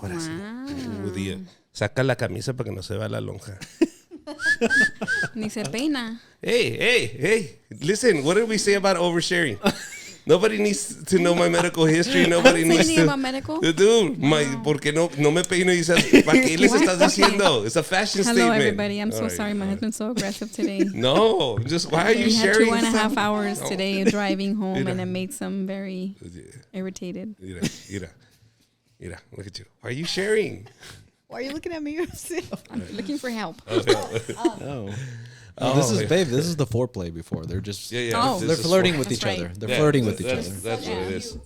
Ahora sí. Wow. Saca la camisa para que no se vea la lonja. Ni se peina. Hey. Listen, what did we say about oversharing? Nobody needs to know my medical history. Nobody needs anything to. about medical? Dude, porque no me peino y dices, ¿para qué les estás diciendo? It's a fashion Hello, statement. everybody. I'm so All sorry. My all husband's so aggressive today. No, just why are you We had sharing 2.5 stuff? hours No. today driving home, Mira. and it made some very irritated. Mira, look at you. Why are you sharing? Why are you looking at me? I'm looking for help. Oh, this is babe. This is the foreplay before. They're just Oh. they're flirting with That's each right. other. They're flirting with each other. That's what it is.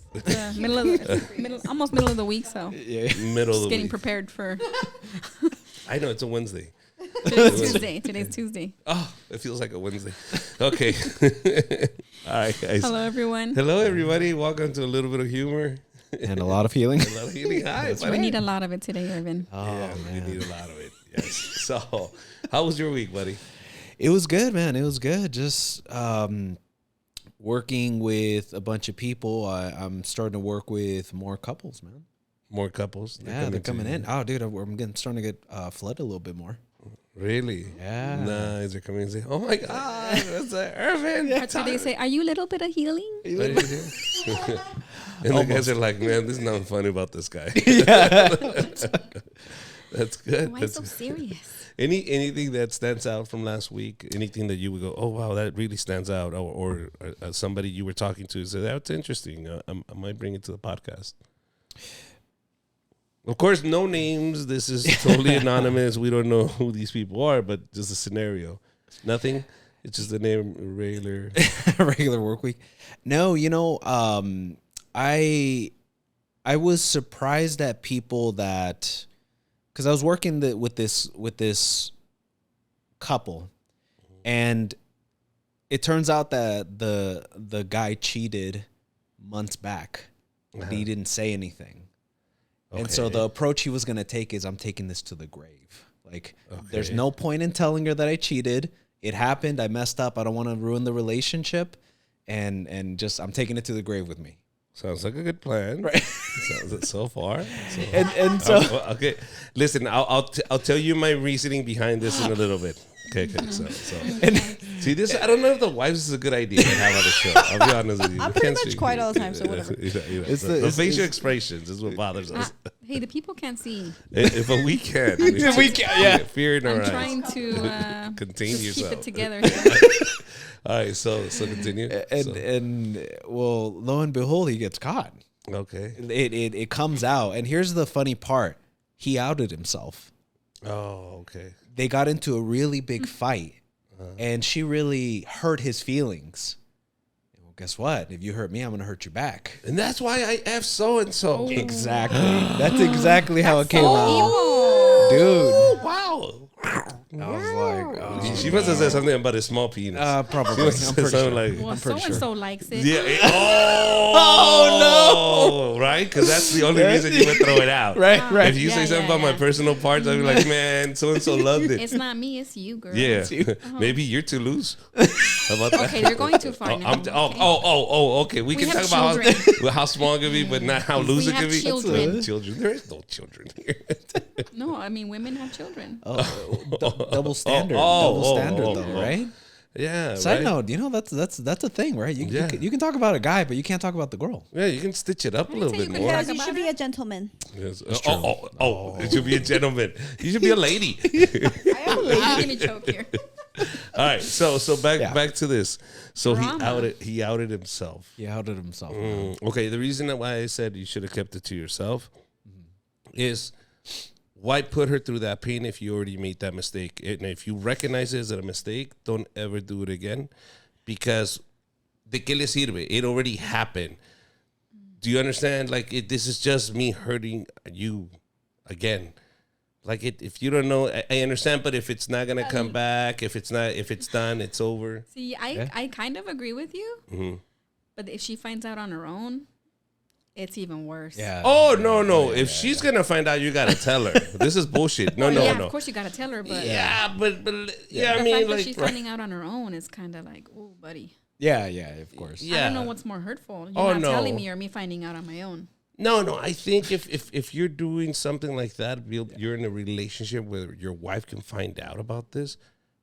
Almost middle of the week, so Yeah. Middle of just the getting week. prepared for I know it's a Wednesday. Today's Tuesday. Oh, it feels like a Wednesday. Okay. All right, guys. Hello, everyone. Hello, everybody. Welcome to a little bit of humor. And a lot of healing. A lot of healing. Hi, We need a lot of it today, Irvin. yeah, we need a lot of it. Yes. So, how was your week, buddy? It was good, man. It was good. Just working with a bunch of people. I'm starting to work with more couples, man. More couples. They're coming in. Oh, dude, I'm starting to get flooded a little bit more. Really? Yeah. Nice. They're coming and say, "Oh my God, that's Irvin." Or do they say, "Are you a little bit of healing?" And the guys are like, "Man, there's nothing funny about this guy." That's good. Why That's so serious? anything that stands out from last week? Anything that you would go, "Oh wow, that really stands out," or somebody you were talking to said, "That's interesting. I might bring it to the podcast." Of course, no names. This is totally anonymous. We don't know who these people are, but just a scenario. Nothing. It's just the name regular. Regular work week. No, I was surprised at people that, because I was working with this couple, and it turns out that the guy cheated months back, but he didn't say anything. And so the approach he was going to take is, I'm taking this to the grave. Like, there's no point in telling her that I cheated. It happened. I messed up. I don't want to ruin the relationship. And just, I'm taking it to the grave with me. Sounds like a good plan. Right. Sounds so far. So. And so, Okay. Listen, I'll tell you my reasoning behind this in a little bit. Okay. So see this. I don't know if the wives is a good idea to have on the show. I'll be honest with you. I'm We pretty can't much speak- quiet all the time, so whatever. It's The facial expressions is what bothers us. Hey, the people can't see. If we can, we can, yeah. fear in our I'm eyes. trying to Contain just yourself. keep it together. All right, so continue. and well, lo and behold, he gets caught. Okay. It comes out. And here's the funny part. He outed himself. Oh, okay. They got into a really big fight, and she really hurt his feelings. Well, guess what? If you hurt me, I'm going to hurt you back. And that's why I F so and so. Exactly. That's exactly how it came out. Evil. Dude. Wow. I was like, oh, She must have said something about his small penis. probably. Must have I'm said pretty something sure. like, Well, so and so likes it. yeah. Oh no! Right? Because that's the only reason you would throw it out. Right. If you say something about my personal parts, I'd be like, man, so and so loved it. It's not me, it's you, girl. Yeah. Maybe you're too loose. How about that? Okay, you're going too far now. Okay. We can have talk about children. how small it could be, but not how loose We it could have be. children. Children. There is no children here. No, I mean women have children. Double standard. Oh, Double standard, though, right? Yeah. Side right? note, that's a thing, right? Yeah. You can talk about a guy, but you can't talk about the girl. Yeah, you can stitch it up a little say bit you can more. talk Because you should be a gentleman. Yes. You should be a gentleman. You should be a lady. I am a lady. I'm gonna choke here. All right, so back to this. So Drama. he outed himself. He outed himself. Okay, the reason why I said you should have kept it to yourself is why put her through that pain if you already made that mistake? And if you recognize it as a mistake, don't ever do it again, because de qué le sirve? It already happened. Do you understand? Like this is just me hurting you again. Like if you don't know, I understand. But if it's not gonna come back, if it's done, it's over. See, I kind of agree with you. Mm-hmm. But if she finds out on her own, it's even worse. Yeah. Oh no! If she's gonna find out, you gotta tell her. This is bullshit. No. Of course you gotta tell her, but Yeah, but the I mean, fact that like, she's finding out on her own is kind of like, oh, buddy. Yeah, of course. yeah. I don't know what's more hurtful. You Oh, not no. telling me or me finding out on my own. No. I think if you're doing something like that, you're in a relationship where your wife can find out about this.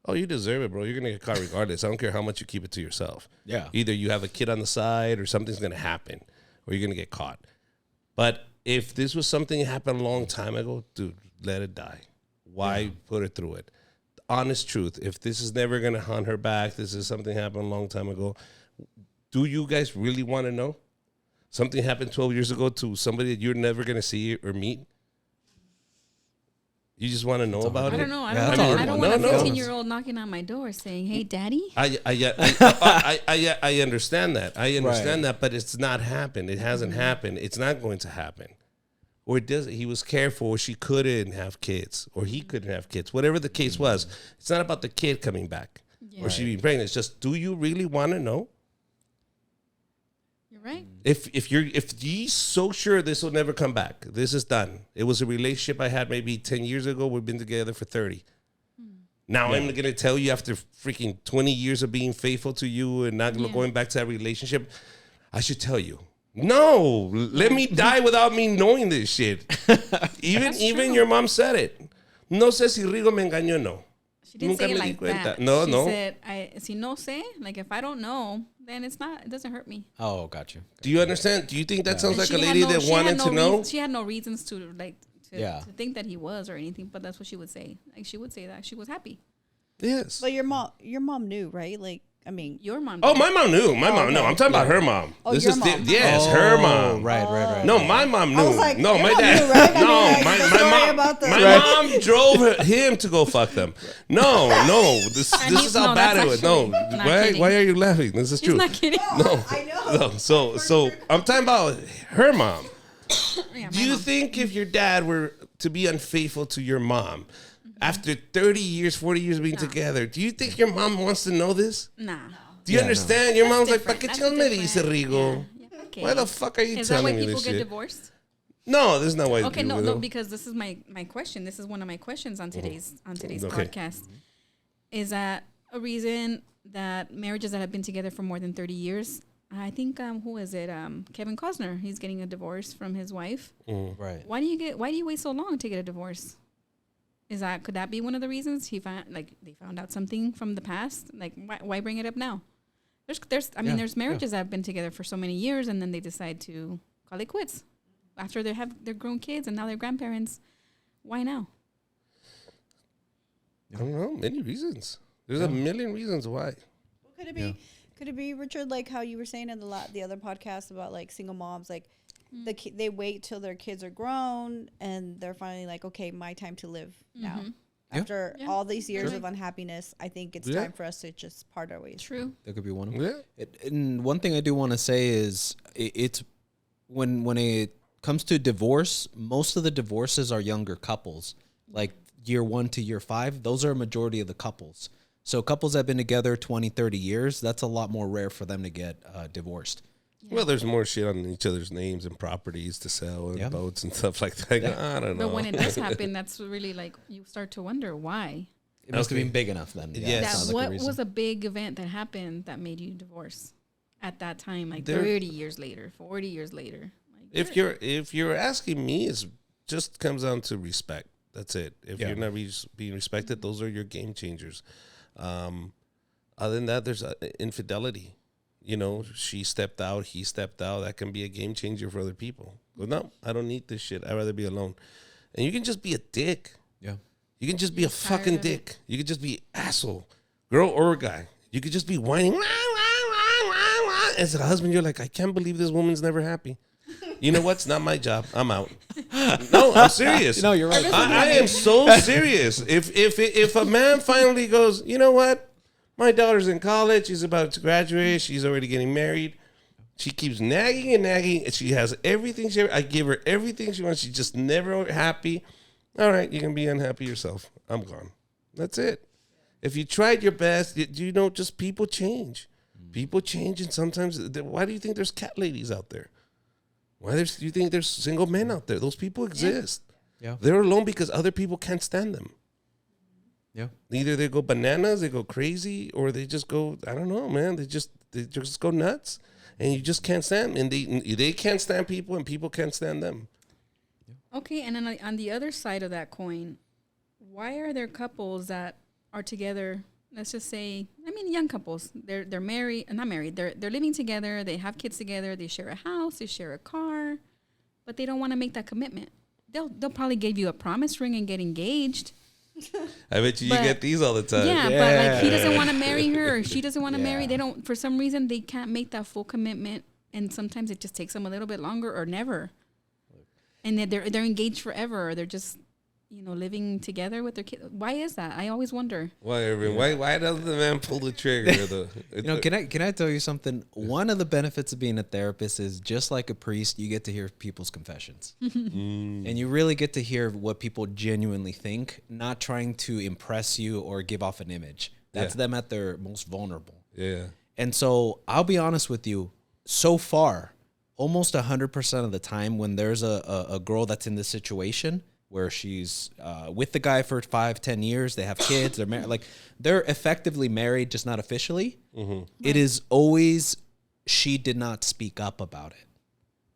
Oh, you deserve it, bro. You're gonna get caught regardless. I don't care how much you keep it to yourself. Yeah. Either you have a kid on the side, or something's gonna happen, or you're gonna get caught. But if this was something that happened a long time ago, dude, let it die. Why put her through it? Honest truth. If this is never gonna haunt her back, this is something happened a long time ago. Do you guys really want to know? Something happened 12 years ago to somebody that you're never gonna see or meet. You just want to know about it? I don't know. I Yeah, don't, that's a want, hard I don't one. want a No. 15-year-old knocking on my door saying, "Hey, daddy." I understand that. I understand that, but it's not happened. It hasn't happened. It's not going to happen. Or it does. He was careful. Or she couldn't have kids, or he couldn't have kids. Whatever the case was, it's not about the kid coming back or she being pregnant. It's just, do you really want to know? You're right. If you're so sure this will never come back, this is done. It was a relationship I had maybe 10 years ago. We've been together for 30. Now I'm gonna tell you, after freaking 20 years of being faithful to you and not going back to that relationship, I should tell you. No, let me die without me knowing this shit. Even your mom said it. No sé si Rigo me engañó, no. She didn't say Nunca it me di like cuenta. that. No, she no. said, si no sé, like if I don't know, then it doesn't hurt me. Oh, got you. Do you understand? Do you think that sounds And like a she had lady no- that she had wanted no to know? She had no reasons to Yeah. to think that he was or anything, but that's what she would say. Like she would say that she was happy. Yes. But your mom knew, right? Like, I mean, Your mom. Oh, did. my mom knew. My mom. No, okay. I'm talking about her mom. Oh, this your is mom. yes, her mom. Right. No, my mom knew. I was like, no, your my mom dad. knew, right? I No, mean, like, the story my mom. about the- My Right. mom drove him to go fuck them. No. This And is how no, bad that's it was. No, actually not why kidding. are you laughing? This is He's true. not kidding. No, I know. no. So I'm talking about her mom. Yeah, Do my you mom. think if your dad were to be unfaithful to your mom after 30 years, 40 years being together, do you think your mom wants to know this? Nah. Do you understand? Your mom's like, Different. ¿pa qué That's chingados me dice, different. Rigo? Yeah, okay. Why the fuck are you Is that why telling me people this get shit? divorced? No, there's no way. Okay, you no, will. no, because this is my question. This is one of my questions on today's Okay. podcast. Is that a reason that marriages that have been together for more than 30 years? I think who is it? Kevin Costner. He's getting a divorce from his wife. Right. Why do you wait so long to get a divorce? Could that be one of the reasons they found out something from the past? Like why bring it up now? There's marriages that have been together for so many years and then they decide to call it quits after they have their grown kids and now they're grandparents. Why now? I don't know. Many reasons. There's a million reasons why. could it be? Could it be, Richard, like how you were saying in the other podcast about like single moms, like they wait till their kids are grown and they're finally like, okay, my time to live now. After all these years of unhappiness, I think it's time for us to just part our ways. True. That could be one of Yeah. them. And one thing I do want to say is it's when it comes to divorce, most of the divorces are younger couples, like year 1 to year 5. Those are a majority of the couples. So couples that have been together 20, 30 years, that's a lot more rare for them to get divorced. Well, there's more shit on each other's names and properties to sell and boats and stuff like that. I don't know. But when it does happen, that's really like you start to wonder why. It must have been big enough then. Yes. that sounds like a What reason. was a big event that happened that made you divorce at that time, like There- 30 years later, 40 years later? Like, if you're asking me, it just comes down to respect. That's it. If you're not being respected, those are your game changers. Other than that, there's infidelity. You know, she stepped out, he stepped out. That can be a game changer for other people. But no, I don't need this shit. I'd rather be alone. And you can just be a dick. Yeah. You can just be a fucking of it. dick. You can just be asshole, girl or guy. You could just be whining. As a husband, you're like, I can't believe this woman's never happy. You know what? It's not my job. I'm out. No, I'm serious. No, you're right. I am so serious. If a man finally goes, you know what? My daughter's in college. She's about to graduate. She's already getting married. She keeps nagging and nagging. And she has everything. I give her everything she wants. She's just never happy. All right, you can be unhappy yourself. I'm gone. That's it. If you tried your best, you know, just people change. People change, and sometimes, why do you think there's cat ladies out there? Why do you think there's single men out there? Those people exist. Yeah. They're alone because other people can't stand them. Yeah. Either they go bananas, they go crazy, or they just go, I don't know, man. They just go nuts. and you just can't stand, and they can't stand people, and people can't stand them. Okay, and then on the other side of that coin, why are there couples that are together? Let's just say, I mean, young couples. They're married, not married. They're living together. They have kids together. They share a house. They share a car, but they don't want to make that commitment. They'll probably give you a promise ring and get engaged. I bet you get these all the time. Yeah, but like he doesn't want to marry her. Or she doesn't want to Yeah. marry. They don't. For some reason, they can't make that full commitment, and sometimes it just takes them a little bit longer or never. And they're engaged forever, or they're just living together with their kids. Why is that? I always wonder. Why, Irvin? Why doesn't the man pull the trigger? Can I tell you something? One of the benefits of being a therapist is just like a priest, you get to hear people's confessions. And you really get to hear what people genuinely think, not trying to impress you or give off an image. That's them at their most vulnerable. Yeah. And so I'll be honest with you, so far, almost 100% of the time when there's a girl that's in this situation where she's with the guy for 5-10 years, they have kids, they're married, like they're effectively married, just not officially. It is always, she did not speak up about it.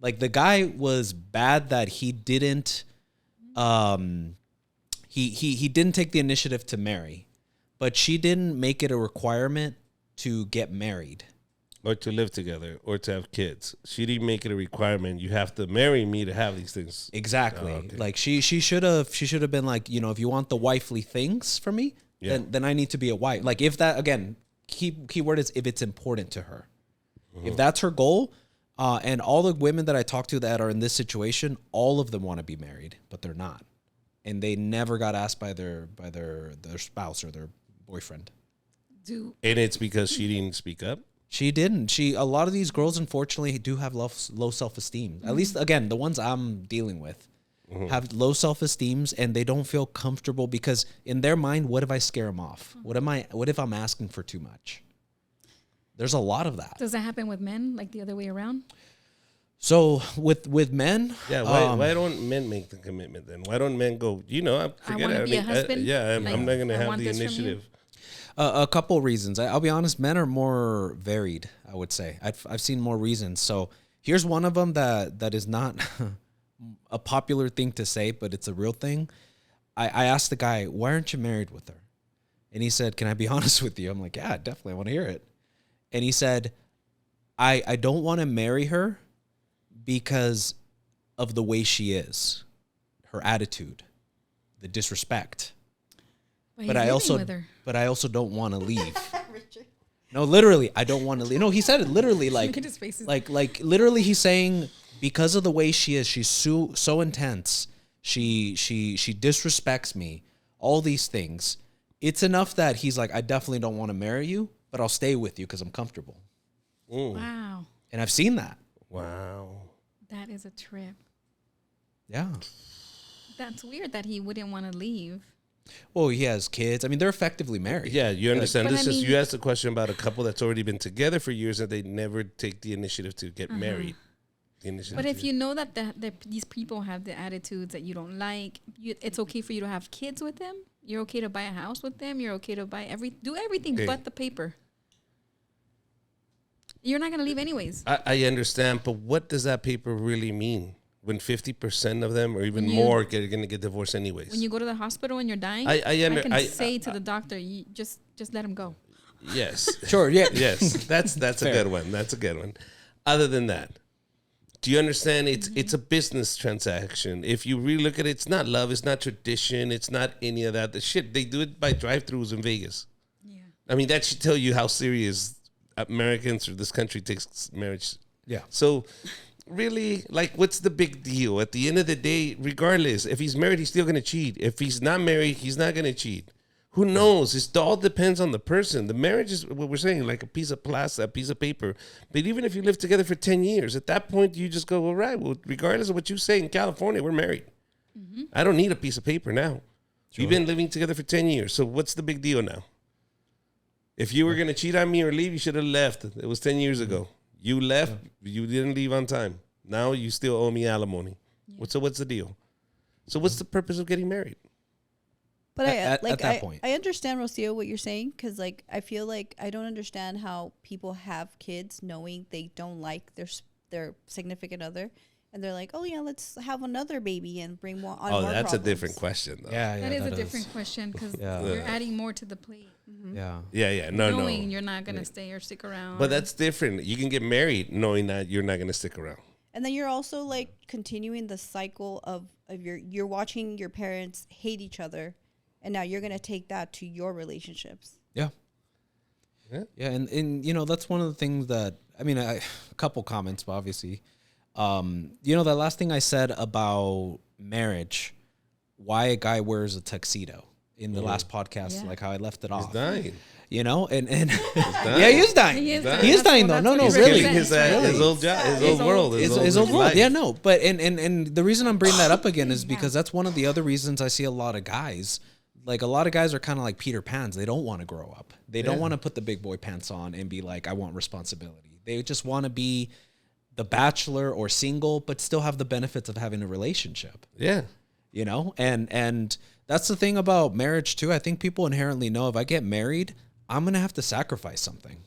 Like the guy was bad that he didn't, he didn't take the initiative to marry, but she didn't make it a requirement to get married. Or to live together, or to have kids. She didn't make it a requirement. You have to marry me to have these things. Exactly. Oh, okay. Like she should have been like, if you want the wifely things from me, then I need to be a wife. Like if that, again, key word is if it's important to her. If that's her goal, and all the women that I talk to that are in this situation, all of them want to be married, but they're not, and they never got asked by their spouse or their boyfriend. And it's because she didn't speak up. She didn't. A lot of these girls, unfortunately, do have low self-esteem. At least, again, the ones I'm dealing with have low self-esteem, and they don't feel comfortable because in their mind, what if I scare them off? What if I'm asking for too much? There's a lot of that. Does that happen with men, like the other way around? So with men, Yeah, why don't men make the commitment then? Why don't men go, I wanna be a husband. I'm Like, not going to I have want the this from you. initiative. a couple of reasons. I'll be honest, men are more varied, I would say. I've seen more reasons. So here's one of them that is not a popular thing to say, but it's a real thing. I asked the guy, why aren't you married with her? And he said, can I be honest with you? I'm like, yeah, definitely. I want to hear it. And he said, I don't want to marry her because of the way she is, her attitude, the disrespect. But I also don't want to leave. No, literally, I don't want to leave. No, he said it literally, like, Look at his faces. like literally, he's saying because of the way she is, she's so intense. She disrespects me. All these things. It's enough that he's like, I definitely don't want to marry you, but I'll stay with you because I'm comfortable. Wow, And I've seen that. Wow. that is a trip. Yeah. That's weird that he wouldn't want to leave. Well, he has kids. I mean, they're effectively married. Yeah, you understand. But This I is mean- you asked a question about a couple that's already been together for years and they never take the initiative to get married. The initiative. But if you know that these people have the attitudes that you don't like, it's okay for you to have kids with them. You're okay to buy a house with them. You're okay to do everything Okay. but the paper. You're not going to leave anyways. I understand, but what does that paper really mean? When 50% of them or even When you- more are going to get divorced anyways. When you go to the hospital and you're dying, I can say to the doctor, you just let him go. Yes. Sure. Yeah. Yes. That's a Fair. good one. That's a good one. Other than that, do you understand? It's a business transaction. If you really look at it, it's not love. It's not tradition. It's not any of that. The shit, they do it by drive-thrus in Vegas. Yeah. I mean, that should tell you how serious Americans or this country takes marriage. Yeah. So, really, like, what's the big deal? At the end of the day, regardless, if he's married, he's still going to cheat. If he's not married, he's not going to cheat. Who knows? It all depends on the person. The marriage is what we're saying, like a piece of plastic, a piece of paper. But even if you live together for 10 years, at that point, you just go, all right, well, regardless of what you say in California, we're married. I don't need a piece of paper now. We've been living together for 10 years. So what's the big deal now? If you were going to cheat on me or leave, you should have left. It was 10 years ago. You left. You didn't leave on time. Now you still owe me alimony. So what's the deal? So what's the purpose of getting married? But at that point. I understand, Rocio, what you're saying, because like I feel like I don't understand how people have kids knowing they don't like their significant other, and they're like, oh yeah, let's have another baby and bring more on. Oh, more that's problems. a different question, though. Yeah, That is a different question because Yeah. you're adding more to the plate. Yeah. Yeah. No. Knowing you're not gonna stay or stick around. But that's different. You can get married knowing that you're not going to stick around. And then you're also like continuing the cycle of you're watching your parents hate each other, and now you're gonna take that to your relationships. Yeah. Yeah, and you know, that's one of the things that a couple comments, but obviously, you know, the last thing I said about marriage, why a guy wears a tuxedo in the last podcast, like how I left it He's off. dying. You know, and dying. yeah, he is dying. He is dying. He is dying though. That's No, what no, he's really. Killing his old job, his old world, His old world. life. Yeah, no. But and the reason I'm bringing that up again is because that's one of the other reasons I see a lot of guys. Like a lot of guys are kind of like Peter Pans. They don't want to grow up. They don't want to put the big boy pants on and be like, I want responsibility. They just want to be the bachelor or single, but still have the benefits of having a relationship. Yeah. You know, and that's the thing about marriage too. I think people inherently know if I get married, I'm gonna have to sacrifice something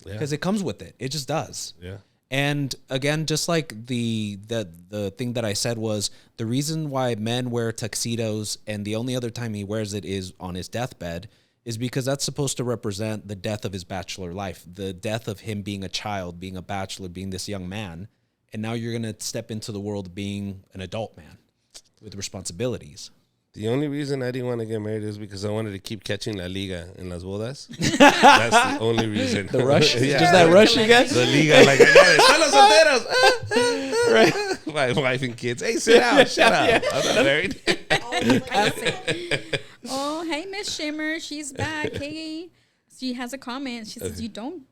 because it comes with it. It just does. Yeah. And again, just like the thing that I said was the reason why men wear tuxedos and the only other time he wears it is on his deathbed is because that's supposed to represent the death of his bachelor life, the death of him being a child, being a bachelor, being this young man. And now you're going to step into the world being an adult man with responsibilities. The only reason I didn't want to get married is because I wanted to keep catching La Liga en las bodas. That's the only reason. The rush? Yeah. Just that rush you get? The Liga, like, I got it. ¡Están los solteros! My wife and kids. Hey, sit down. Shut up. I'm not married. Oh, hey, Miss Shimmer, she's back. Hey, she has a comment. She says you don't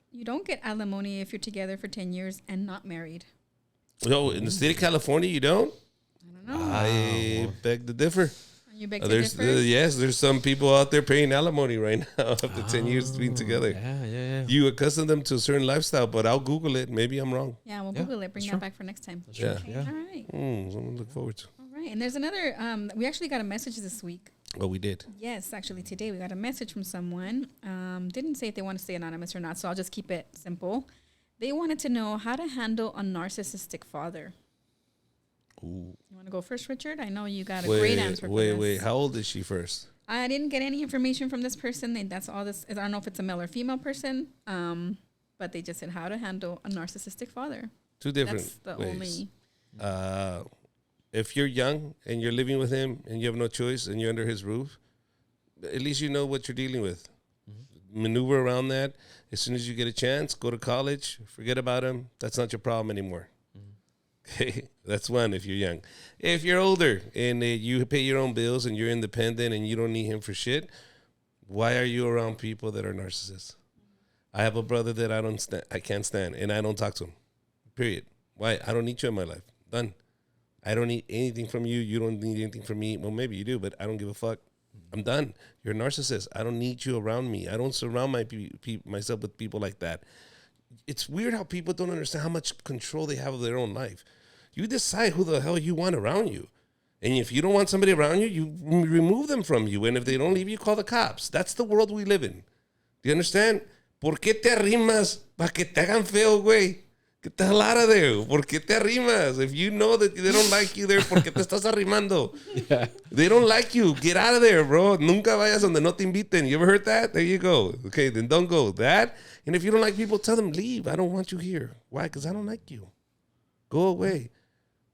get alimony if you're together for 10 years and not married. No, in the state of California, you don't? I don't know. I beg to differ. You beg to There's differ? yes, there's some people out there paying alimony right now after 10 years being together. Yeah. You accustom them to a certain lifestyle, but I'll Google it. Maybe I'm wrong. Yeah, we'll Google it. Bring that back for next time. Yeah. All right. Something to look forward to. All right. And there's another, we actually got a message this week. Well, we did. Yes, actually today we got a message from someone. Didn't say if they want to stay anonymous or not, so I'll just keep it simple. They wanted to know how to handle a narcissistic father. Ooh. You want to go first, Richard? I know you got a great answer for this. Wait. How old is she first? I didn't get any information from this person. That's all this. I don't know if it's a male or female person. But they just said how to handle a narcissistic father. Two different That's the ways. only. If you're young and you're living with him and you have no choice and you're under his roof, at least you know what you're dealing with. Maneuver around that. As soon as you get a chance, go to college, forget about him. That's not your problem anymore. Okay, that's one if you're young. If you're older and you pay your own bills and you're independent and you don't need him for shit, why are you around people that are narcissists? I have a brother that I can't stand, and I don't talk to him. Period. Why? I don't need you in my life. Done. I don't need anything from you. You don't need anything from me. Well, maybe you do, but I don't give a fuck. I'm done. You're a narcissist. I don't need you around me. I don't surround myself with people like that. It's weird how people don't understand how much control they have of their own life. You decide who the hell you want around you. And if you don't want somebody around you, you remove them from you. And if they don't leave you, call the cops. That's the world we live in. Do you understand? ¿Por qué te arrimas? Pa' que te hagan feo, güey. Get the hell out of there. ¿Por qué te arrimas? If you know that they don't like you there, ¿por qué te estás arrimando? Yeah. They don't like you. Get out of there, bro. Nunca vayas donde no te inviten. You ever heard that? There you go. Okay, then don't go. That. And if you don't like people, tell them, leave. I don't want you here. Why? Because I don't like you. Go away.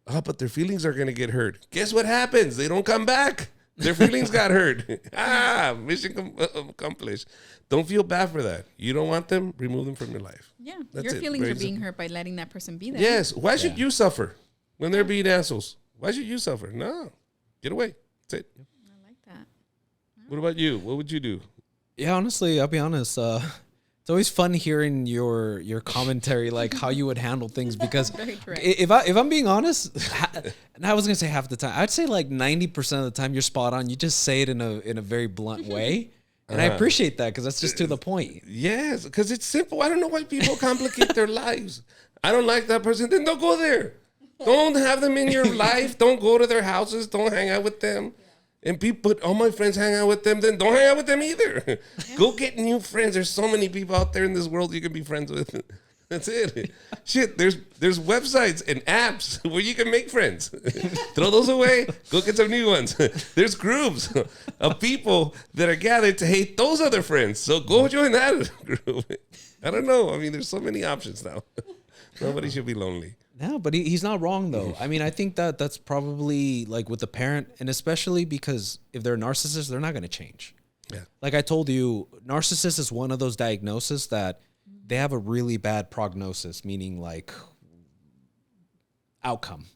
Oh, but their feelings are going to get hurt. Guess what happens? They don't come back. Their feelings got hurt. Mission accomplished. Don't feel bad for that. You don't want them, remove them from your life. Yeah, That's your it. feelings Very are being simple. hurt by letting that person be there. Yes. Why should you suffer when they're being assholes? Why should you suffer? No. Get away. That's it. I like that. What about you? What would you do? Yeah, honestly, I'll be honest. It's always fun hearing your commentary, like how you would handle things. Because Very correct. if I'm being honest, and I was gonna say half the time, I'd say like 90% of the time you're spot on. You just say it in a very blunt way, and I appreciate that because that's just to the point. Yes, because it's simple. I don't know why people complicate their lives. I don't like that person. Then don't go there. Don't have them in your life. Don't go to their houses. Don't hang out with them. And people, all my friends hang out with them, then don't hang out with them either. Go get new friends. There's so many people out there in this world you can be friends with. That's it. Shit, there's websites and apps where you can make friends. Throw those away. Go get some new ones. There's groups of people that are gathered to hate those other friends. So go join that group. I don't know. I mean, there's so many options now. Nobody should be lonely. No, but he's not wrong though. I mean, I think that's probably like with the parent, and especially because if they're a narcissist, they're not going to change. Yeah. Like I told you, narcissist is one of those diagnoses that they have a really bad prognosis, meaning like outcome.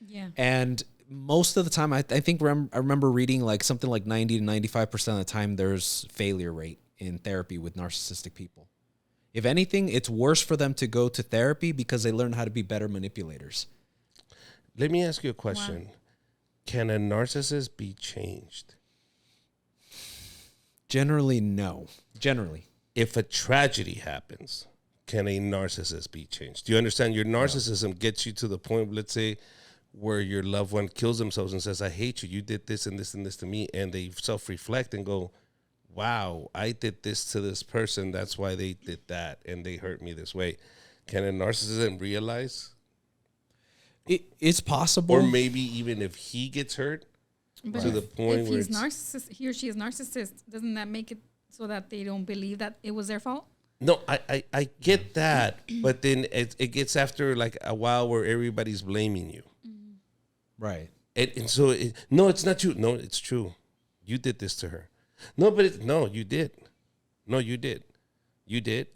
Yeah. And most of the time, I think I remember reading like something like 90 to 95% of the time there's failure rate in therapy with narcissistic people. If anything, it's worse for them to go to therapy because they learn how to be better manipulators. Let me ask you a question. Wow. Can a narcissist be changed? Generally, no. Generally. If a tragedy happens, can a narcissist be changed? Do you understand? Your narcissism gets you to the point, let's say, where your loved one kills themselves and says, I hate you. You did this and this and this to me. And they self-reflect and go, wow, I did this to this person. That's why they did that. And they hurt me this way. Can a narcissist realize? It's possible. Or maybe even if he gets hurt but to the point if where he's narcissist, he or she is narcissist, doesn't that make it so that they don't believe that it was their fault? No, I get that. But then it gets after like a while where everybody's blaming you. Right. And so, no, it's not you. No, it's true. You did this to her. No, but no, you did. No, you did. You did.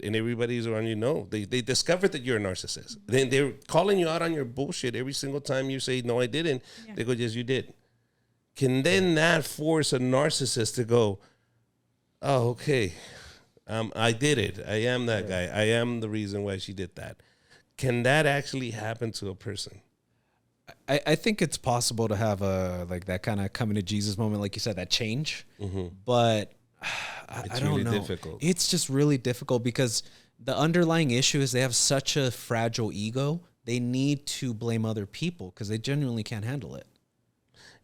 And everybody's around you know. They discovered that you're a narcissist. Then they're calling you out on your bullshit every single time you say, no, I didn't. Yeah. They go, yes, you did. Can then that force a narcissist to go, oh, okay, I did it. I am that guy. I am the reason why she did that. Can that actually happen to a person? I think it's possible to have a like that kind of coming to Jesus moment, like you said, that change. Mm-hmm. But I don't really know. Difficult. It's just really difficult because the underlying issue is they have such a fragile ego. They need to blame other people because they genuinely can't handle it.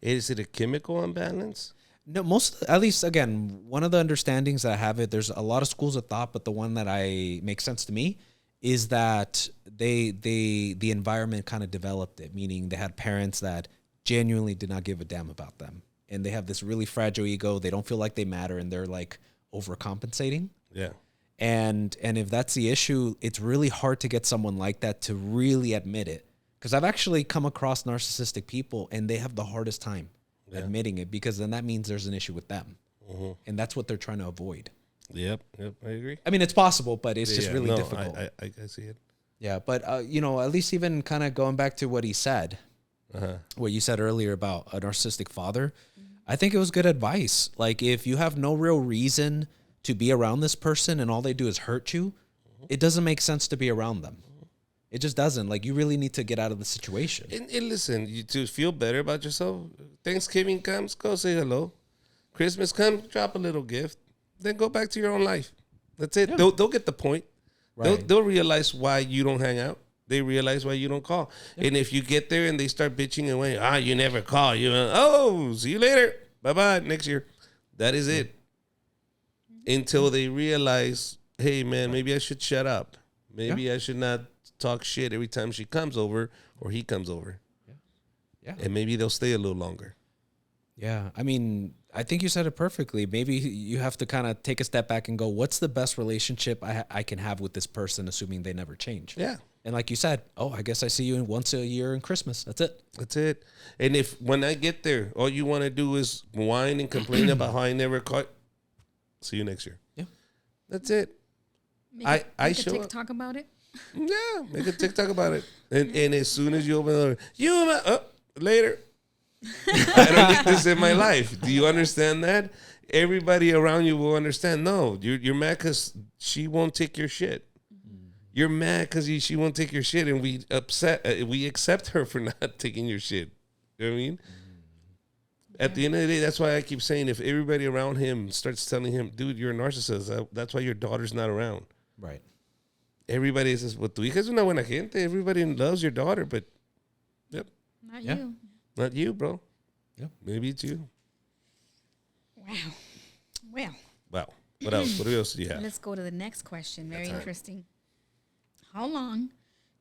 Is it a chemical imbalance? No, at least again, one of the understandings that I have it, there's a lot of schools of thought, but the one that makes sense to me is that the environment kind of developed it, meaning they had parents that genuinely did not give a damn about them. And they have this really fragile ego. They don't feel like they matter and they're like overcompensating. Yeah. And if that's the issue, it's really hard to get someone like that to really admit it. Because I've actually come across narcissistic people and they have the hardest time admitting it because then that means there's an issue with them. Mm-hmm. And that's what they're trying to avoid. Yep, I agree. I mean, it's possible, but it's just really difficult. I see it. Yeah, but, at least even kind of going back to what he said, what you said earlier about a narcissistic father, I think it was good advice. Like, if you have no real reason to be around this person and all they do is hurt you, it doesn't make sense to be around them. It just doesn't. Like, you really need to get out of the situation. And listen, to feel better about yourself, Thanksgiving comes, go say hello. Christmas comes, drop a little gift. Then go back to your own life. That's it. Yeah. They'll get the point. Right. They'll realize why you don't hang out. They realize why you don't call. Yeah. And if you get there and they start bitching away, you never call. See you later. Bye-bye. Next year. That is it. Until they realize, hey, man, maybe I should shut up. Maybe I should not talk shit every time she comes over or he comes over. Yeah. And maybe they'll stay a little longer. Yeah. I mean, I think you said it perfectly. Maybe you have to kind of take a step back and go, what's the best relationship I can have with this person, assuming they never change? Yeah. And like you said, I guess I see you once a year in Christmas. That's it. That's it. And when I get there, all you want to do is whine and complain about how I never caught. See you next year. Yeah. That's it. Make a TikTok about it. Yeah. Make a TikTok about it. And as soon as you open the door, later. I don't need this in my life. Do you understand that? Everybody around you will understand. No, you're mad because she won't take your shit. You're mad because she won't take your shit, and we accept her for not taking your shit. You know what I mean? At the end of the day, that's why I keep saying if everybody around him starts telling him, dude, you're a narcissist, that's why your daughter's not around. Right. Everybody says, well, tu hija es una buena gente. Everybody loves your daughter, but Not you. Not you, bro. Maybe it's you. Wow. Well, Wow. What else? What else do you have? let's go to the next question. Very interesting. How long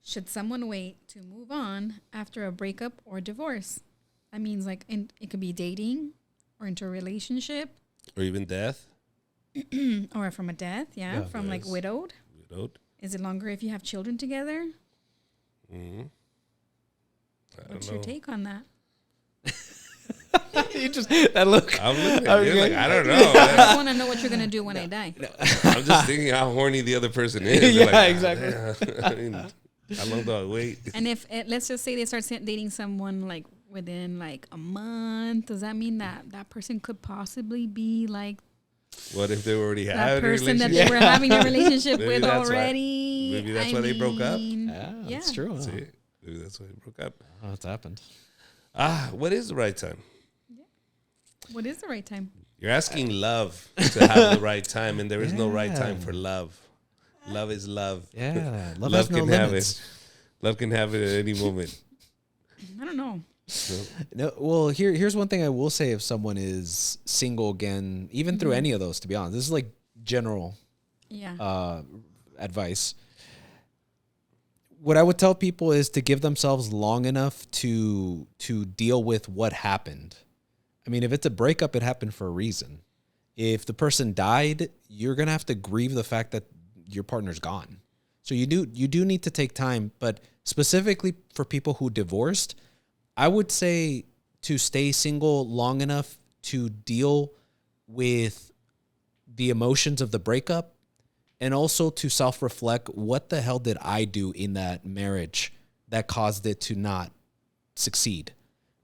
should someone wait to move on after a breakup or divorce? That means like it could be dating or into a relationship Or even death? or from a death. Yeah. From like Yes. widowed. Widowed? Is it longer if you have children together? Mm-hmm. What's your take on that? You just that look. I'm looking at you like, I don't know. I man. just want to know what you're going to do when I die. I'm just thinking how horny the other person is. Yeah, They're like, exactly. damn. I mean, how long do I wait? And if let's just say they start dating someone like within like a month, does that mean that that person could possibly be like What if they already that had a person that relationship? they were having a relationship Maybe with that's why- already? maybe that's why they broke up? mean, Yeah, Yeah. that's true. Huh? See? Maybe that's why they broke up. Oh, it's happened. What is the right time? What is the right time? You're asking love to have the right time, and there is no right time Yeah. for love. Love is love. Yeah, love, Love has no can have limits. it. Love can have it at any moment. I don't know. No, well, here's one thing I will say: if someone is single again, even through any of those, to be honest, this is like general Yeah. advice. What I would tell people is to give themselves long enough to deal with what happened. I mean, if it's a breakup, it happened for a reason. If the person died, you're gonna have to grieve the fact that your partner's gone. So you do need to take time, but specifically for people who divorced, I would say to stay single long enough to deal with the emotions of the breakup, and also to self-reflect, what the hell did I do in that marriage that caused it to not succeed?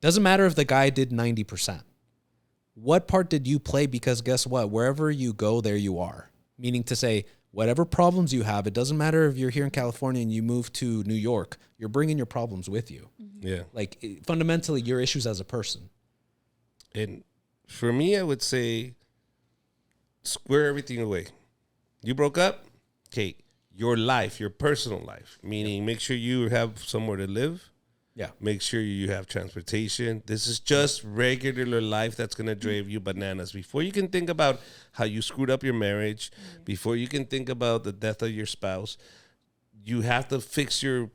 Doesn't matter if the guy did 90%. What part did you play? Because guess what? Wherever you go, there you are. Meaning to say, whatever problems you have, it doesn't matter if you're here in California and you move to New York, you're bringing your problems with you. Yeah. Like fundamentally, your issues as a person. And for me, I would say square everything away. You broke up? Okay. Your life, your personal life, meaning make sure you have somewhere to live. Yeah. Make sure you have transportation. This is just regular life that's going to drive you bananas. Before you can think about how you screwed up your marriage, before you can think about the death of your spouse, you have to fix your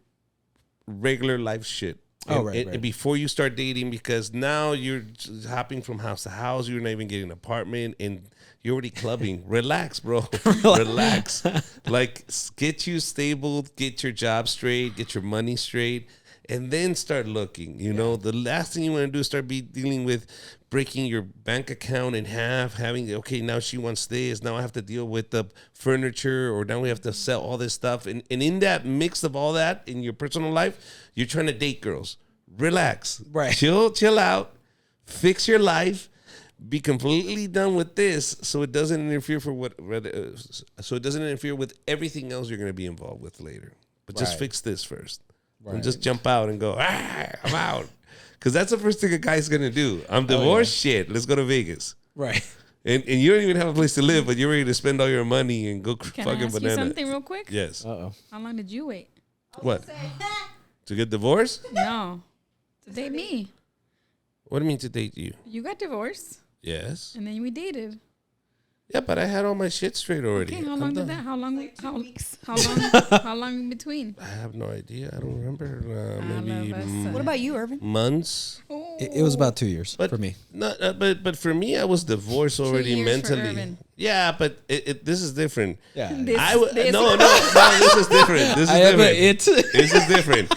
regular life shit. Oh, And- right, and right. before you start dating, because now you're just hopping from house to house, you're not even getting an apartment, and you're already clubbing. Relax, bro. Relax. Like, get you stable, get your job straight, get your money straight, and then start looking. You know, the last thing you want to do is start dealing with breaking your bank account in half, having, okay, now she wants this, now I have to deal with the furniture, or now we have to sell all this stuff. And in that mix of all that in your personal life, you're trying to date girls. Relax. Right. Chill out. Fix your life. Be completely done with this, so it doesn't interfere so it doesn't interfere with everything else you're going to be involved with later. But just Right. fix this first. Right. And just jump out and go, I'm out. Because that's the first thing a guy's going to do. I'm divorced, shit. Let's go to Vegas. Right. And you don't even have a place to live, but you're ready to spend all your money and go Can I fucking ask you banana. something real quick? Yes. Uh-oh. How long did you wait? What? To get divorced? No. To date me. What do you mean to date you? You got divorced Yes. and then we dated. Yeah, but I had all my shit straight already. Okay, how I'm long did done. that? How long? Like 2 weeks. How long? How long in between? I have no idea. I don't remember. All Maybe of us, What about you, Irvin? months. It was about 2 years But for me. No, but for me, I was divorced already years for mentally. Irvin. Yeah, but this is different. Yeah. This- No, this- no, this is different. This is different. This is different.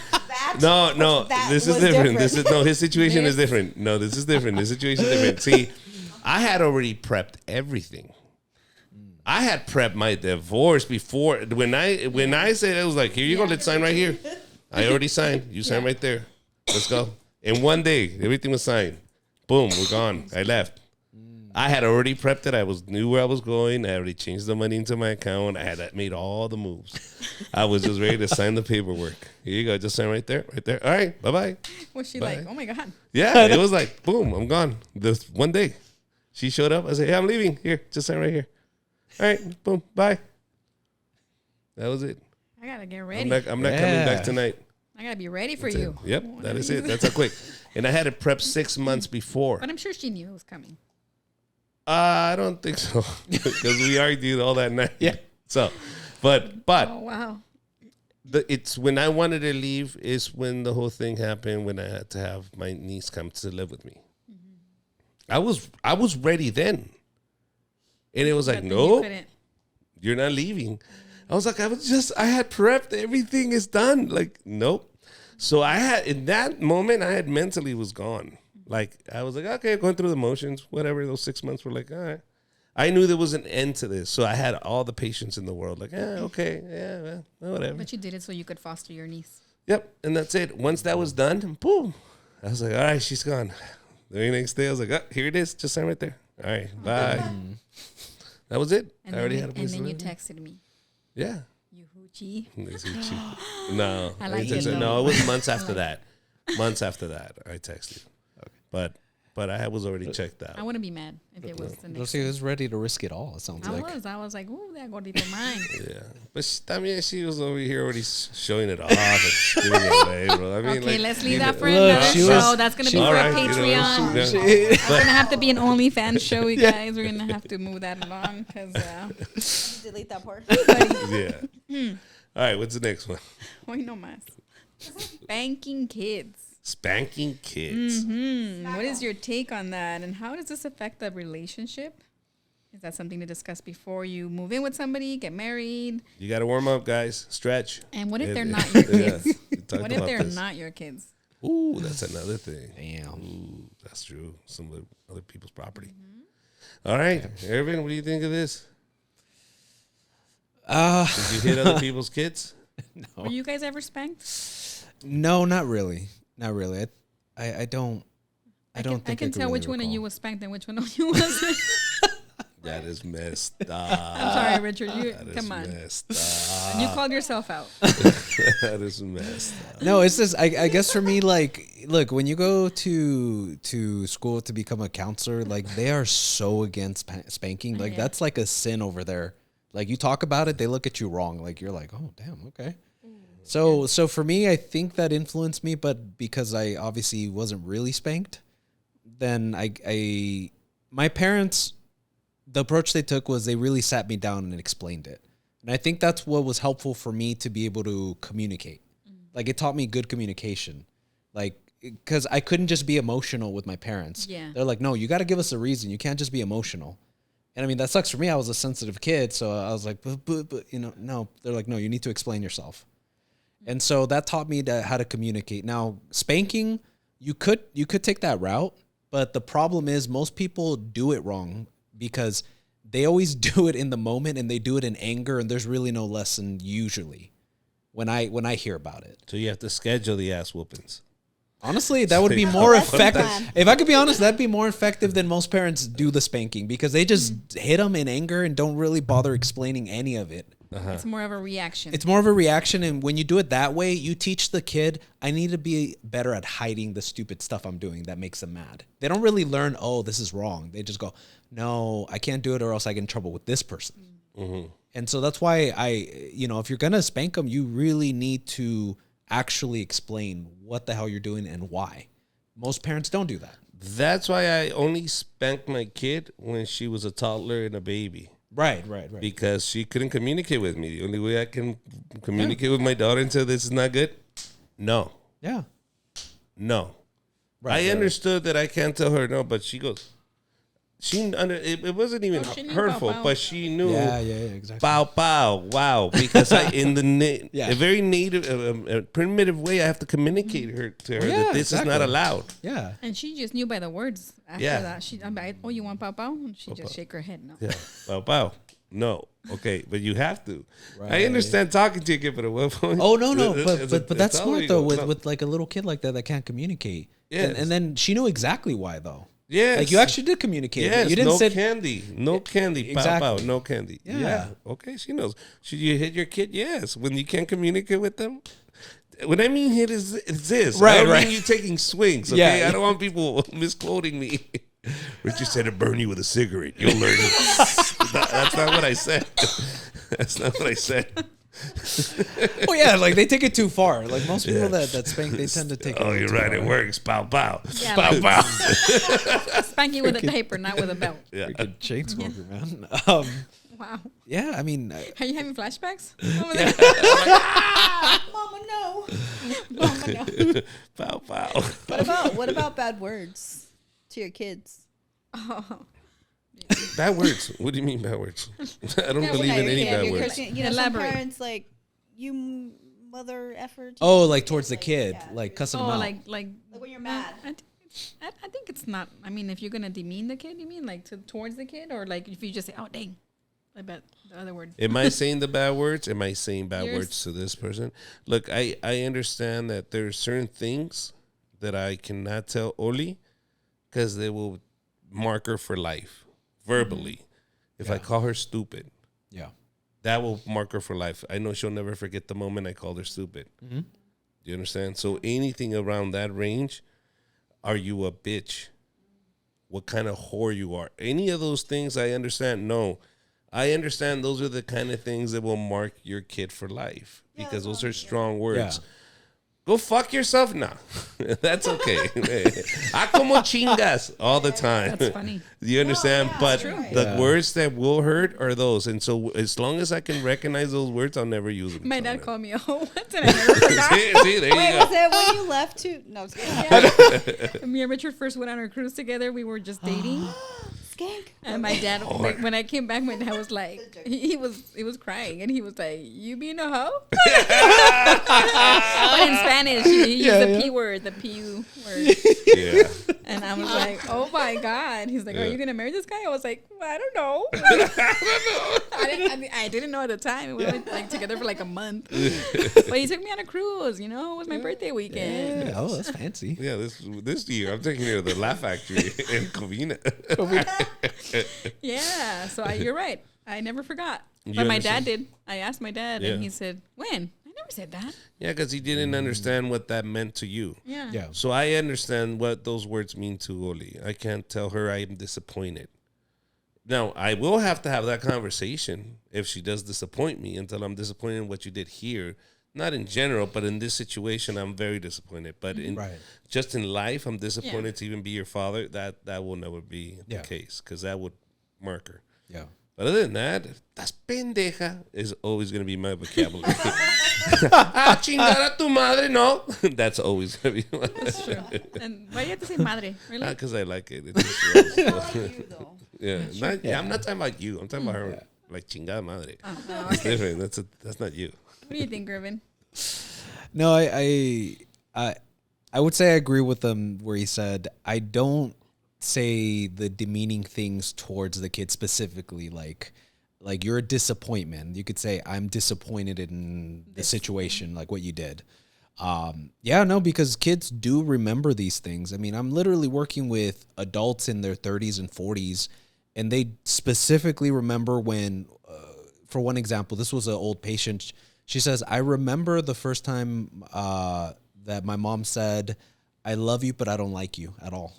No, that this is was different. different. This is his situation is This- different. No, this is different. This situation is different. See, I had already prepped everything. I had prepped my divorce before when I said it was like, here you go, let's sign right here. I already signed. You sign right there. Let's go. In one day, everything was signed. Boom, we're gone. I left. I had already prepped it. I knew where I was going. I already changed the money into my account. I had made all the moves. I was just ready to sign the paperwork. Here you go. Just sign right there. Right there. All right. Bye-bye. Was she Bye. like, oh my God? Yeah, it was like, boom, I'm gone. This one day. She showed up. I said, hey, I'm leaving. Here, just sign right here. All right, boom, bye. That was it. I gotta get I'm ready. not coming back tonight. I gotta be ready for That's you. it. Yep, that is it. That's how quick. And I had it prepped 6 months before. But I'm sure she knew it was coming. I don't think so because we argued all that night. Yeah. So, but Oh wow. it's when I wanted to leave is when the whole thing happened. When I had to have my niece come to live with me. I was ready then, and it was like, But then no, you couldn't. you're not leaving. I was like, I had prepped, everything is done. Like, nope. So I had, in that moment, I had mentally was gone. Like, I was like, okay, going through the motions, whatever. Those 6 months were like, all right. I knew there was an end to this. So I had all the patience in the world. Like, okay, yeah, well, whatever. But you did it so you could foster your niece. Yep. And that's it. Once that was done, boom. I was like, all right, she's gone. The very next day, I was like, oh, here it is. Just sign right there. All right, bye. That was it. And I already then, had a place and to then you live. texted me. Yeah. You hoochie. No, I like didn't it, text- though. no, it was months after that. Months after that, I texted. But I was already checked out. I wouldn't be mad if it was the next. Rosie was ready to risk it all. It sounds like. I was like, ooh, that gordito mine. Yeah, but she was over here already showing it off and giving it away, bro. I mean, Okay, like, let's leave you that know- for Look, another she show. was- That's gonna be All for right, a you know, Patreon. she- We're gonna have to be an OnlyFans show, you guys. We're gonna have to move that along because Delete that part. yeah. All right, what's the next one? hoy no más. Spanking kids. Spanking kids. What is your take on that, and how does this affect the relationship? Is that something to discuss before you move in with somebody, get married? You got to warm up, guys. Stretch. And what if they're Yeah. not your Yeah, kids? we talked What if about they're this. not your kids? Ooh, that's another thing. Damn. Ooh, that's true. Some of the other people's property. All right, Ervin, what do you think of this? Did you hit other people's kids? Were you guys ever spanked? No, not really. Not really. I don't. I don't think I can tell really which one of recall. you was spanked and which one of you wasn't. That is messed up. I'm sorry, Richard. You That is come on. messed up. You called yourself out. That is messed up. No, it's just I guess for me, like, look, when you go to school to become a counselor, like they are so against spanking. Like Yeah. that's like a sin over there. Like you talk about it, they look at you wrong. Like you're like, oh damn, okay. So for me, I think that influenced me, but because I obviously wasn't really spanked, then I my parents, the approach they took was they really sat me down and explained it. And I think that's what was helpful for me to be able to communicate. Like it taught me good communication. Like, because I couldn't just be emotional with my parents. Yeah. They're like, no, you got to give us a reason. You can't just be emotional. And I mean, that sucks for me. I was a sensitive kid. So I was like, but you know, no. They're like, no, you need to explain yourself. And so that taught me how to communicate. Now, spanking, you could take that route, but the problem is most people do it wrong because they always do it in the moment and they do it in anger, and there's really no lesson usually when I hear about it. So you have to schedule the ass whoopings. Honestly, that would be That's more the best effective. plan. If I could be honest, that'd be more effective than most parents do the spanking because they just hit them in anger and don't really bother explaining any of it. It's more of a reaction. It's more of a reaction, and when you do it that way, you teach the kid, I need to be better at hiding the stupid stuff I'm doing that makes them mad. They don't really learn, oh, this is wrong. They just go, no, I can't do it or else I get in trouble with this person. And so that's why if you're going to spank them, you really need to actually explain what the hell you're doing and why. Most parents don't do that. That's why I only spanked my kid when she was a toddler and a baby. Right. Because she couldn't communicate with me. The only way I can communicate with my daughter and say this is not good, no. Yeah. No. Right, I understood that I can't tell her no, but she goes, it wasn't even Oh, she knew hurtful, bow, bow. but she knew Yeah, exactly. bow, bow, wow. Because Yeah. a very native, primitive way, I have to communicate to her Yeah, that this is not exactly. allowed. Yeah. and she just knew by the words after Yeah. that. I'm like, oh, you want pow pow? And she just shake her head. No. Yeah, bow, bow. No, okay, but you have to. I Right. understand talking to your kid, but at what point? Oh no, It's a- but that's it's smart always though go, no. with like a little kid like that can't communicate. Yes. And then she knew exactly why though. Yes. Like you actually did communicate. Yes, You didn't no say candy. No candy. Exactly. Pow, pow, no candy. Yeah. Yeah. Okay, she knows. Should you hit your kid? Yes. When you can't communicate with them? When I mean hit is this. Right, I don't right. mean you taking swings, okay? Yeah. I don't want people misquoting me. Richard said to burn you with a cigarette. You'll learn it. That's not what I said. That's not what I said. Oh yeah, like they take it too far. Like most people that spank, they tend to take it. Oh, you're too right. far. It works. Pow, pow. Yeah, Pow, like- pow. Spank you with a diaper, not with a belt. Yeah. Freaking chain smoker, man. Wow. Yeah, I mean, Are you having flashbacks? Over there? Mama, no. Mama, no. Pow, pow. What about bad words to your kids? Oh. Bad words. What do you mean bad words? I don't believe in any bad words. You know, some Elaborate. parents like you mother effort. oh, like towards the kid, like cussing Oh, him out. like Like when you're mad. I think it's not. I mean, if you're gonna demean the kid, you mean like towards the kid, or like if you just say, "Oh, dang," I bet the other word. Am I saying the bad words? Am I saying bad Yours- words to this person? Look, I understand that there are certain things that I cannot tell Oli because they will mark her for life verbally. If I call her stupid, yeah. that will mark her for life. I know she'll never forget the moment I called her stupid. Mm-hmm. Do you understand? So anything around that range, are you a bitch? What kind of whore you are? Any of those things I understand. No, I understand those are the kind of things that will mark your kid for life because those are strong words. Yeah. Go fuck yourself now. That's okay. I como chingas all the time. That's funny. You understand? But true. the Yeah. words that will hurt are those. And so as long as I can recognize those words, I'll never use them. My dad called me a hoe once, and I never forgot. See, there Wait, you was go. that when you left to? No, skank. Me and Richard first went on our cruise together. We were just dating, Skank. and my dad, when I came back, my dad was like, he was crying, and he was like, "You being a hoe?" But in Spanish, he used the P word, the P-U word. Yeah. And I was like, "Oh my god!" He's like, "Are you gonna marry this guy?" I was like, well, "I don't know." I didn't know at the time. We were like together for like a month. But he took me on a cruise. You know, it was my birthday weekend. Yeah, oh, that's fancy. Yeah, this year I'm taking her to the Laugh Factory in Covina. Yeah. So you're right. I never forgot. You But my understand? dad did. I asked my dad, Yeah. and he said, "When?" I never said that. Yeah, because he didn't understand what that meant to you. Yeah. Yeah. So I understand what those words mean to Oli. I can't tell her I'm disappointed. Now, I will have to have that conversation if she does disappoint me until I'm disappointed in what you did here. Not in general, but in this situation, I'm very disappointed. But in Right. just in life, I'm disappointed to even be your father. That will never be Yeah. the case because that would mark her. Yeah. But other than that, that's pendeja is always going to be my vocabulary. Ah, chingar a tu madre, no. That's always going to be my That's true. And why do you have to say madre? Really? because I like it. It just rolls. I like you though. Yeah, I'm not talking about you. I'm talking about her, like chingada madre. Oh, It's okay. different. That's not you. What do you think, Irvin? No, I would say I agree with him where he said I don't say the demeaning things towards the kid specifically, like you're a disappointment. You could say I'm disappointed in the situation, like what you did. Yeah, no, because kids do remember these things. I mean, I'm literally working with adults in their 30s and 40s, and they specifically remember when, for one example, this was an old patient. She says, I remember the first time that my mom said, I love you, but I don't like you at all.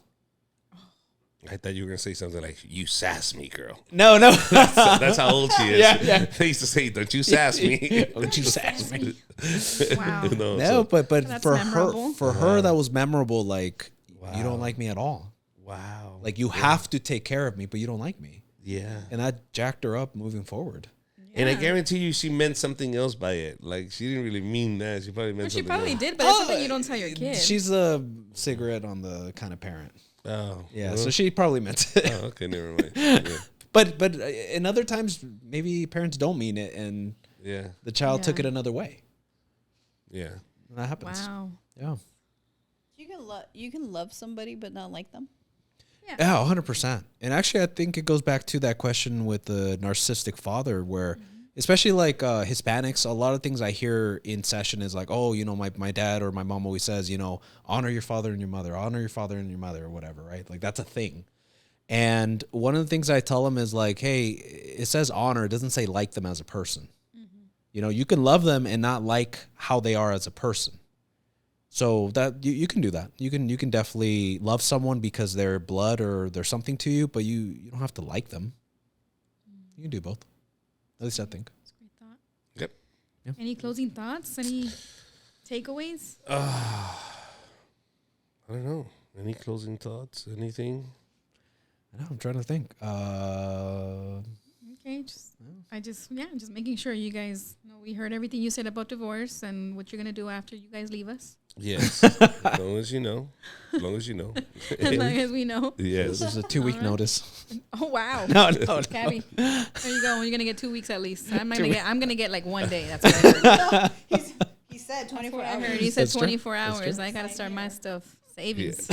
I thought you were gonna say something like "You sass me, girl." No. That's how old she is. Yeah. They used to say, "Don't you sass me." Don't you sass me. Wow. No, No, so- but That's for memorable. her that was memorable. Like you Wow. don't like me at all. wow. Like you have to take care of me, but you don't like me. yeah. And that jacked her up moving forward. And I Yeah. guarantee you, she meant something else by it. Like she didn't really mean that. She probably meant Well, she something probably else. did, but it's something you don't tell your kid. She's a cigarette on the kind of parent. Oh, Yeah, well, so she probably meant it. oh, okay, never mind. Yeah. But in other times, maybe parents don't mean it, and Yeah. the child took Yeah. it another way. Yeah. And that happens. Wow. Yeah. You can love somebody but not like them. Yeah, 100%. And actually, I think it goes back to that question with the narcissistic father, where, especially like Hispanics, a lot of things I hear in session is like, oh, you know, my dad or my mom always says, you know, honor your father and your mother, honor your father and your mother, or whatever, right? Like that's a thing. And one of the things I tell them is like, hey, it says honor, it doesn't say like them as a person. You know, you can love them and not like how they are as a person. So that you can do that. You can definitely love someone because they're blood or they're something to you, but you don't have to like them. You can do both. At least I think. That's a great thought. Yep. Any closing thoughts? Any takeaways? I don't know. Any closing thoughts? Anything? I know, I'm trying to think. Okay, just making sure you guys know we heard everything you said about divorce and what you're gonna do after you guys leave us. Yes. As long as you know. As long as you know. As long as we know. Yes. This is a 2-week notice. Oh wow. No. Gabby, there you go. You're gonna get 2 weeks at least. I'm gonna get like 1 day. That's what I heard. He said 24 I hours. heard. He said That's true. 24 That's hours. true. I gotta start my stuff savings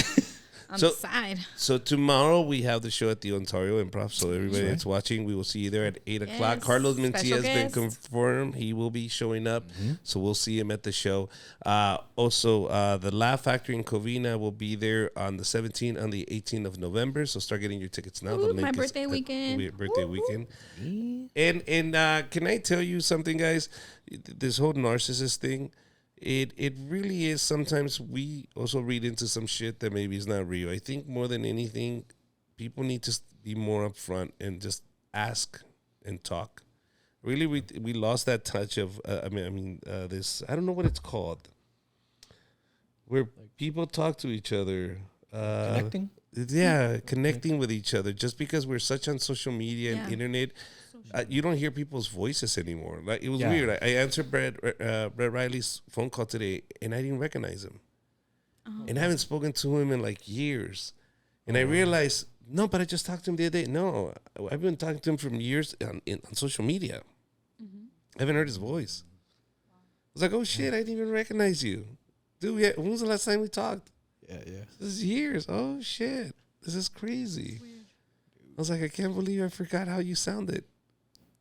on So- the side. So tomorrow we have the show at the Ontario Improv. So everybody that's watching, we will see you there at 8 o'clock. Yes. Carlos Mencia Special has been guest. confirmed. He will be showing up. So we'll see him at the show. Also, the Laugh Factory in Covina will be there on the 17th and the 18th of November. So start getting your tickets now. Ooh, The my link is birthday at- weekend. Birthday weekend. And can I tell you something, guys? This whole narcissist thing, it really is. Sometimes we also read into some shit that maybe is not real. I think more than anything, people need to be more upfront and just ask and talk. Really, we lost that touch of. This. I don't know what it's called. Where people talk to each other. Connecting? Yeah, connecting with each other. Just because we're such on social media and Yeah. internet, you don't hear people's voices anymore. Like it was Yeah. weird. I answered Brett Riley's phone call today, and I didn't recognize him, and I haven't spoken to him in like years. And I realized, no, but I just talked to him the other day. No, I've been talking to him from years on social media. I haven't heard his voice. I was like, oh shit, I didn't even recognize you, dude. Yeah, when was the last time we talked? Yeah. This is years. Oh shit, this is crazy. I was like, I can't believe I forgot how you sounded.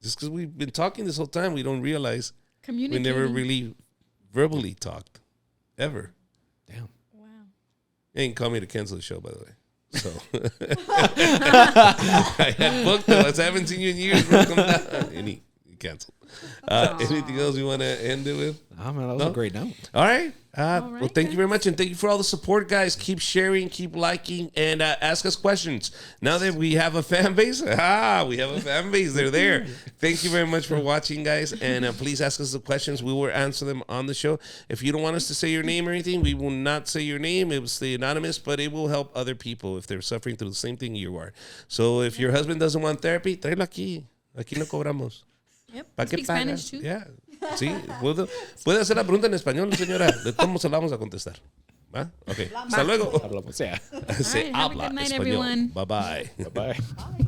Just because we've been talking this whole time, we don't realize we Communicating. never really verbally talked, ever. Damn. Wow. They didn't call me to cancel the show, by the way. So I had booked him. I haven't seen you in years. Bro. Come down. And he canceled. Anything else you want to end it with? Oh, man, that was a great note. All right. All Well, right, thank you very much. And thank you for all the support, guys. Keep sharing, keep liking, and ask us questions. Now that we have a fan base, we have a fan base. They're there. Thank you very much for watching, guys. And please ask us the questions. We will answer them on the show. If you don't want us to say your name or anything, we will not say your name. It will stay anonymous, but it will help other people if they're suffering through the same thing you are. So if your husband doesn't want therapy, tráelo aquí. Aquí no cobramos. Yep. ¿Para You qué speak paga? Spanish too. Yeah. Sí, puede hacer la pregunta en español, señora. De todos modos se la vamos a contestar. ¿Va? Ok. Hasta luego. Hablamos. Yeah. Se All right, have a habla good night, español. everyone. Bye bye. Bye-bye. Bye.